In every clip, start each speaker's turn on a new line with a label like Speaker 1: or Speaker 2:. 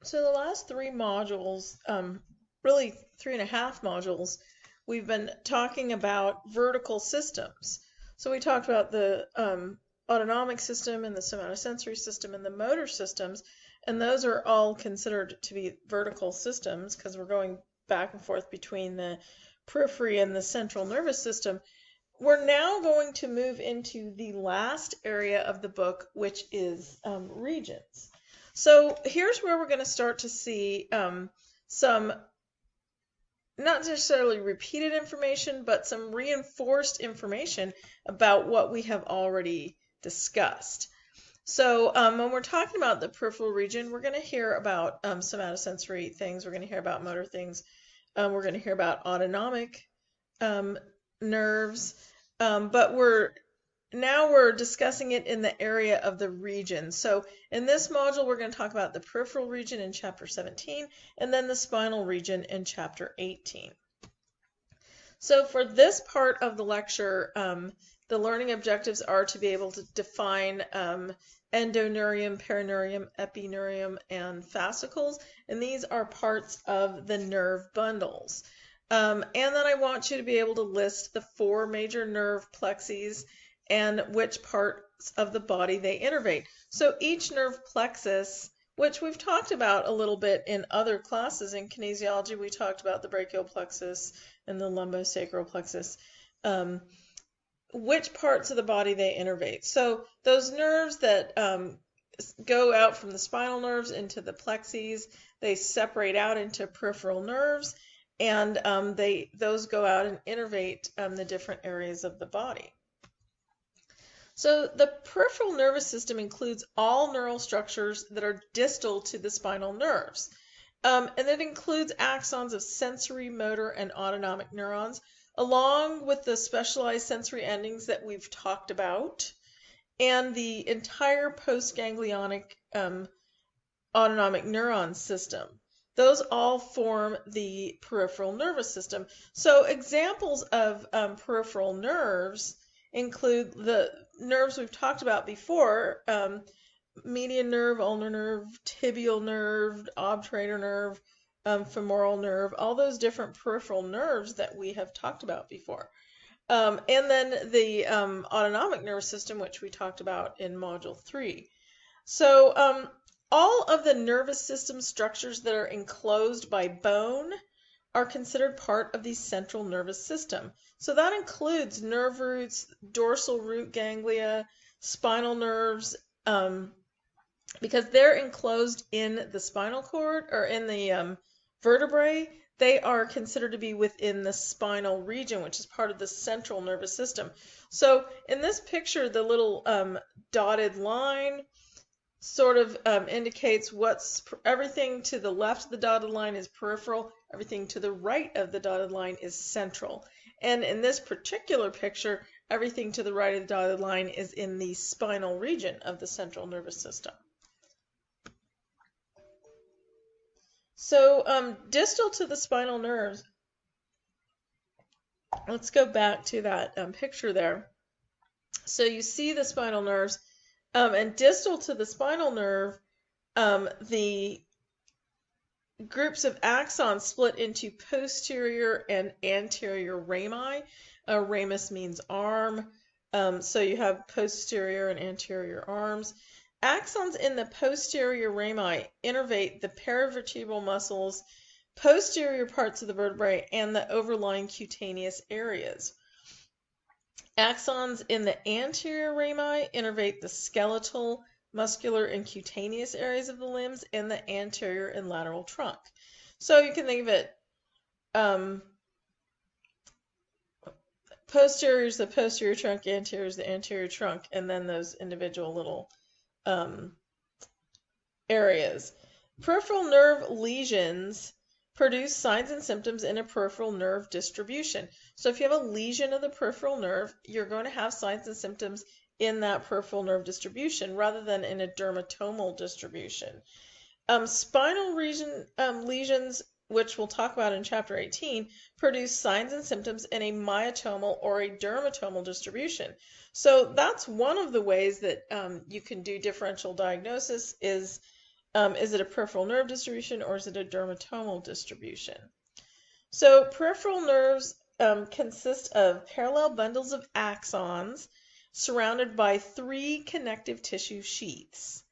Speaker 1: So the last three modules, really 3.5 modules, we've been talking about vertical systems. So we talked about the autonomic system and the somatosensory system and the motor systems, and those are all considered to be vertical systems because we're going back and forth between the periphery and the central nervous system. We're now going to move into the last area of the book, which is regions. So here's where we're going to start to see some not necessarily repeated information, but some reinforced information about what we have already discussed. So when we're talking about the peripheral region, we're going to hear about somatosensory things. We're going to hear about motor things. We're going to hear about autonomic nerves. But we're discussing it in the area of the region. So in this module, we're going to talk about the peripheral region in Chapter 17 and then the spinal region in Chapter 18. So for this part of the lecture, the learning objectives are to be able to define endoneurium, perineurium, epineurium, and fascicles, and these are parts of the nerve bundles. And then I want you to be able to list the 4 major nerve plexes and which parts of the body they innervate. So each nerve plexus, which we've talked about a little bit in other classes in kinesiology, we talked about the brachial plexus and the lumbosacral plexus, which parts of the body they innervate. So those nerves that go out from the spinal nerves into the plexes, they separate out into peripheral nerves, and those go out and innervate the different areas of the body. So the peripheral nervous system includes all neural structures that are distal to the spinal nerves. And it includes axons of sensory, motor, and autonomic neurons, along with the specialized sensory endings that we've talked about, and the entire postganglionic autonomic neuron system. Those all form the peripheral nervous system. So examples of peripheral nerves include the nerves we've talked about before, median nerve, ulnar nerve, tibial nerve, obturator nerve, femoral nerve, all those different peripheral nerves that we have talked about before. And then the autonomic nervous system, which we talked about in Module 3. So all of the nervous system structures that are enclosed by bone are considered part of the central nervous system. So that includes nerve roots, dorsal root ganglia, spinal nerves, because they're enclosed in the spinal cord or in the vertebrae. They are considered to be within the spinal region, which is part of the central nervous system. So in this picture, the little dotted line sort of indicates everything to the left of the dotted line is peripheral, everything to the right of the dotted line is central. And in this particular picture, everything to the right of the dotted line is in the spinal region of the central nervous system. So distal to the spinal nerves, let's go back to that picture there. So you see the spinal nerves, and distal to the spinal nerve, the groups of axons split into posterior and anterior rami. Ramus means arm, so you have posterior and anterior arms. Axons in the posterior rami innervate the paravertebral muscles, posterior parts of the vertebrae, and the overlying cutaneous areas. Axons in the anterior rami innervate the skeletal, muscular, and cutaneous areas of the limbs and the anterior and lateral trunk. So you can think of it, posterior is the posterior trunk, anterior is the anterior trunk, and then those individual little areas. Peripheral nerve lesions produce signs and symptoms in a peripheral nerve distribution. So if you have a lesion of the peripheral nerve, you're going to have signs and symptoms in that peripheral nerve distribution rather than in a dermatomal distribution. Spinal region lesions, which we'll talk about in Chapter 18, produce signs and symptoms in a myotomal or a dermatomal distribution. So that's one of the ways that you can do differential diagnosis is Is it a peripheral nerve distribution or is it a dermatomal distribution? So peripheral nerves consist of parallel bundles of axons surrounded by 3 connective tissue sheaths.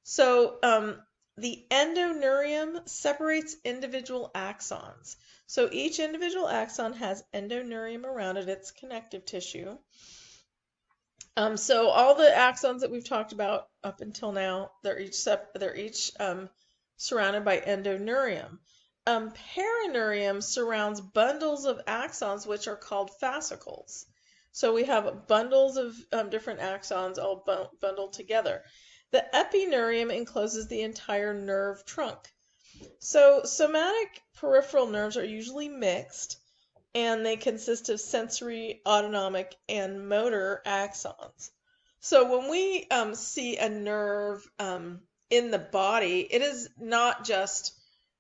Speaker 1: So the endoneurium separates individual axons. So each individual axon has endoneurium around it, its connective tissue. So all the axons that we've talked about up until now, they're each surrounded by endoneurium. Perineurium surrounds bundles of axons, which are called fascicles. So we have bundles of different axons all bundled together. The epineurium encloses the entire nerve trunk. So somatic peripheral nerves are usually mixed, and they consist of sensory, autonomic, and motor axons. So when we see a nerve in the body, it is not just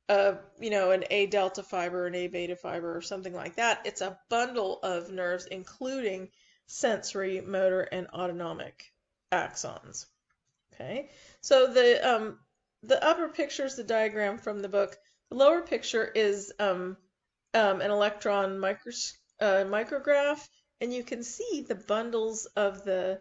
Speaker 1: an A delta fiber, an A beta fiber, or something like that. It's a bundle of nerves, including sensory, motor, and autonomic axons. Okay, so the upper picture is the diagram from the book. The lower picture is an electron micrograph, and you can see the bundles of the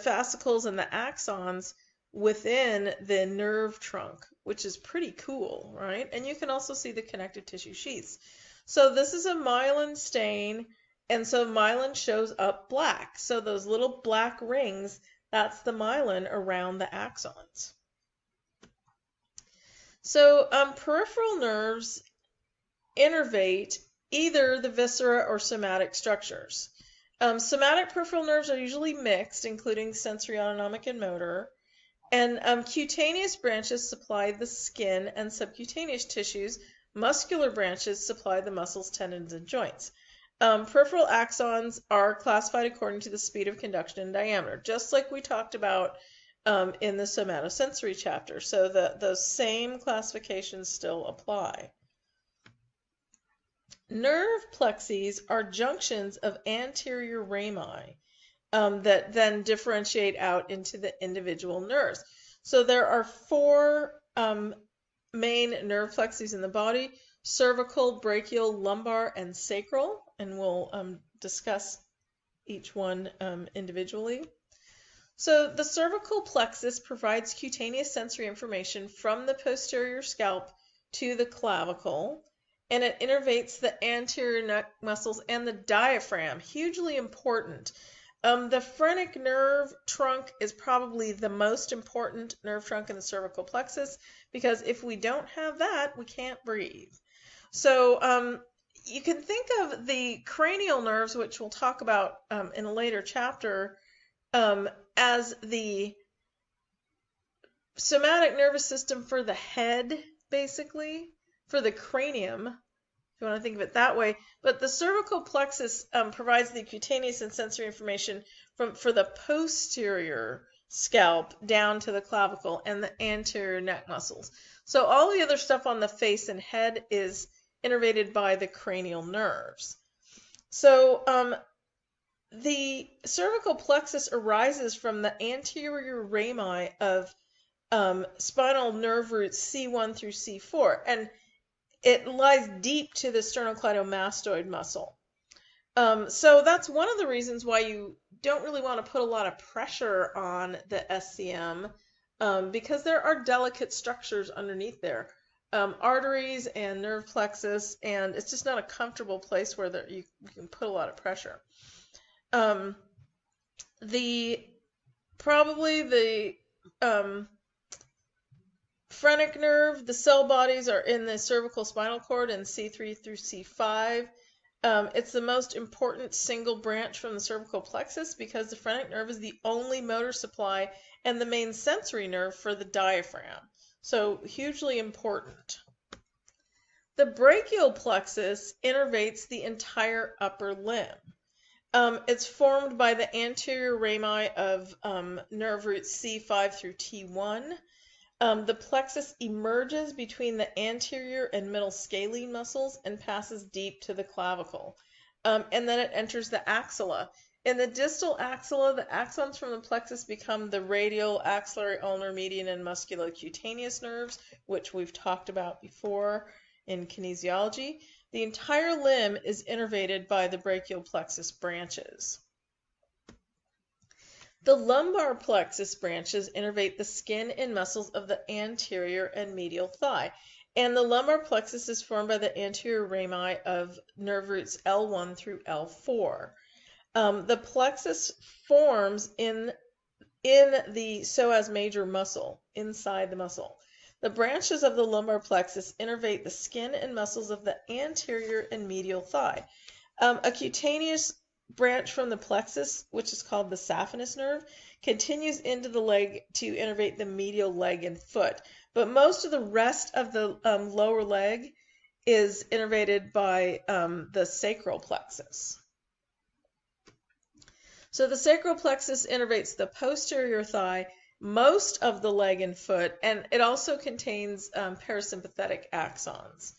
Speaker 1: fascicles and the axons within the nerve trunk, which is pretty cool, right? And you can also see the connective tissue sheaths. So this is a myelin stain, and so myelin shows up black. So those little black rings, that's the myelin around the axons. So peripheral nerves innervate either the viscera or somatic structures. Somatic peripheral nerves are usually mixed, including sensory, autonomic, and motor. And cutaneous branches supply the skin and subcutaneous tissues. Muscular branches supply the muscles, tendons, and joints. Peripheral axons are classified according to the speed of conduction and diameter, just like we talked about in the somatosensory chapter. So those same classifications still apply. Nerve plexes are junctions of anterior rami that then differentiate out into the individual nerves. So there are 4 main nerve plexes in the body: cervical, brachial, lumbar, and sacral, and we'll discuss each one individually. So the cervical plexus provides cutaneous sensory information from the posterior scalp to the clavicle, and it innervates the anterior neck muscles and the diaphragm. Hugely important. The phrenic nerve trunk is probably the most important nerve trunk in the cervical plexus, because if we don't have that, we can't breathe. So you can think of the cranial nerves, which we'll talk about in a later chapter, as the somatic nervous system for the head, basically, for the cranium, if you want to think of it that way. But the cervical plexus provides the cutaneous and sensory information for the posterior scalp down to the clavicle and the anterior neck muscles. So all the other stuff on the face and head is innervated by the cranial nerves. So the cervical plexus arises from the anterior rami of spinal nerve roots C1 through C4, and it lies deep to the sternocleidomastoid muscle. So that's one of the reasons why you don't really want to put a lot of pressure on the SCM, because there are delicate structures underneath there, arteries and nerve plexus, and it's just not a comfortable place where you can put a lot of pressure. The phrenic nerve, the cell bodies are in the cervical spinal cord in C3 through C5. It's the most important single branch from the cervical plexus because the phrenic nerve is the only motor supply and the main sensory nerve for the diaphragm. So hugely important. The brachial plexus innervates the entire upper limb. It's formed by the anterior rami of nerve roots C5 through T1. The plexus emerges between the anterior and middle scalene muscles and passes deep to the clavicle. And then it enters the axilla. In the distal axilla, the axons from the plexus become the radial, axillary, ulnar, median, and musculocutaneous nerves, which we've talked about before in kinesiology. The entire limb is innervated by the brachial plexus branches. The lumbar plexus branches innervate the skin and muscles of the anterior and medial thigh. And the lumbar plexus is formed by the anterior rami of nerve roots L1 through L4. The plexus forms in the psoas major muscle, inside the muscle. The branches of the lumbar plexus innervate the skin and muscles of the anterior and medial thigh. A cutaneous branch from the plexus, which is called the saphenous nerve, continues into the leg to innervate the medial leg and foot. But most of the rest of the lower leg is innervated by the sacral plexus. So the sacral plexus innervates the posterior thigh, most of the leg and foot, and it also contains parasympathetic axons.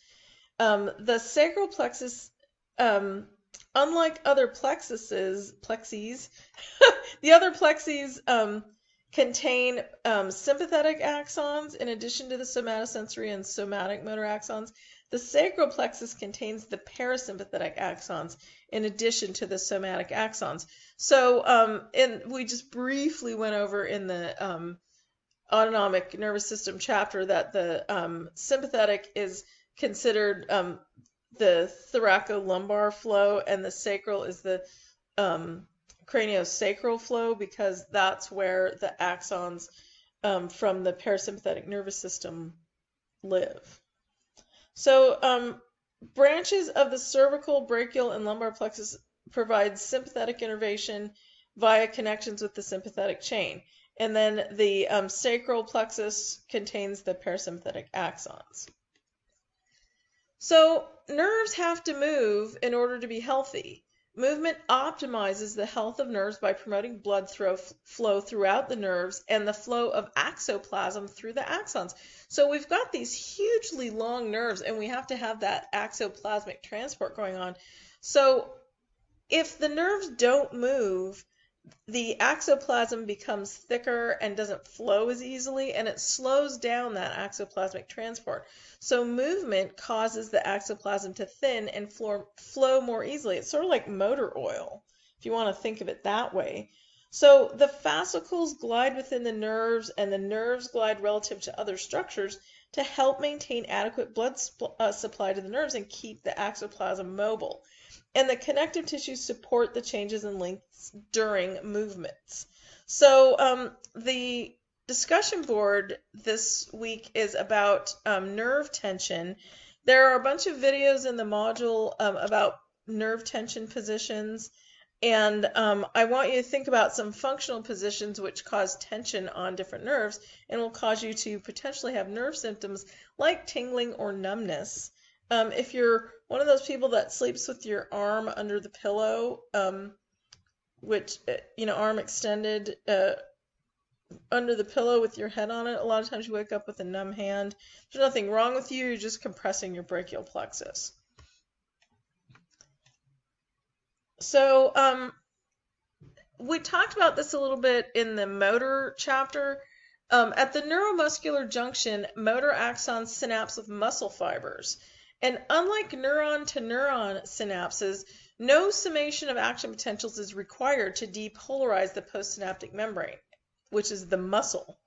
Speaker 1: The sacral plexus, unlike other plexes, the other plexes contain sympathetic axons in addition to the somatosensory and somatic motor axons. The sacral plexus contains the parasympathetic axons in addition to the somatic axons. So we just briefly went over in the autonomic nervous system chapter that the sympathetic is considered the thoracolumbar flow, and the sacral is the craniosacral flow, because that's where the axons from the parasympathetic nervous system live. So branches of the cervical, brachial, and lumbar plexus provide sympathetic innervation via connections with the sympathetic chain. And then the sacral plexus contains the parasympathetic axons. So nerves have to move in order to be healthy. Movement optimizes the health of nerves by promoting blood flow throughout the nerves and the flow of axoplasm through the axons. So we've got these hugely long nerves, and we have to have that axoplasmic transport going on. So if the nerves don't move, the axoplasm becomes thicker and doesn't flow as easily, and it slows down that axoplasmic transport. So movement causes the axoplasm to thin and flow more easily. It's sort of like motor oil, if you want to think of it that way. So the fascicles glide within the nerves, and the nerves glide relative to other structures to help maintain adequate blood supply to the nerves and keep the axoplasm mobile. And the connective tissues support the changes in lengths during movements. So the discussion board this week is about nerve tension. There are a bunch of videos in the module about nerve tension positions, and I want you to think about some functional positions which cause tension on different nerves and will cause you to potentially have nerve symptoms like tingling or numbness. If you're one of those people that sleeps with your arm under the pillow, which, arm extended under the pillow with your head on it, a lot of times you wake up with a numb hand. There's nothing wrong with you, you're just compressing your brachial plexus. So we talked about this a little bit in the motor chapter. At the neuromuscular junction, motor axons synapse with muscle fibers. And unlike neuron-to-neuron synapses, no summation of action potentials is required to depolarize the postsynaptic membrane, which is the muscle.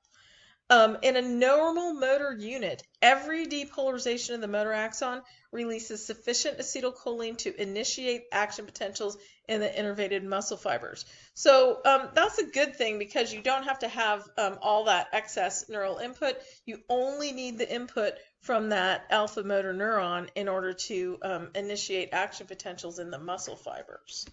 Speaker 1: In a normal motor unit, every depolarization of the motor axon releases sufficient acetylcholine to initiate action potentials in the innervated muscle fibers. So that's a good thing, because you don't have to have all that excess neural input. You only need the input from that alpha motor neuron in order to initiate action potentials in the muscle fibers.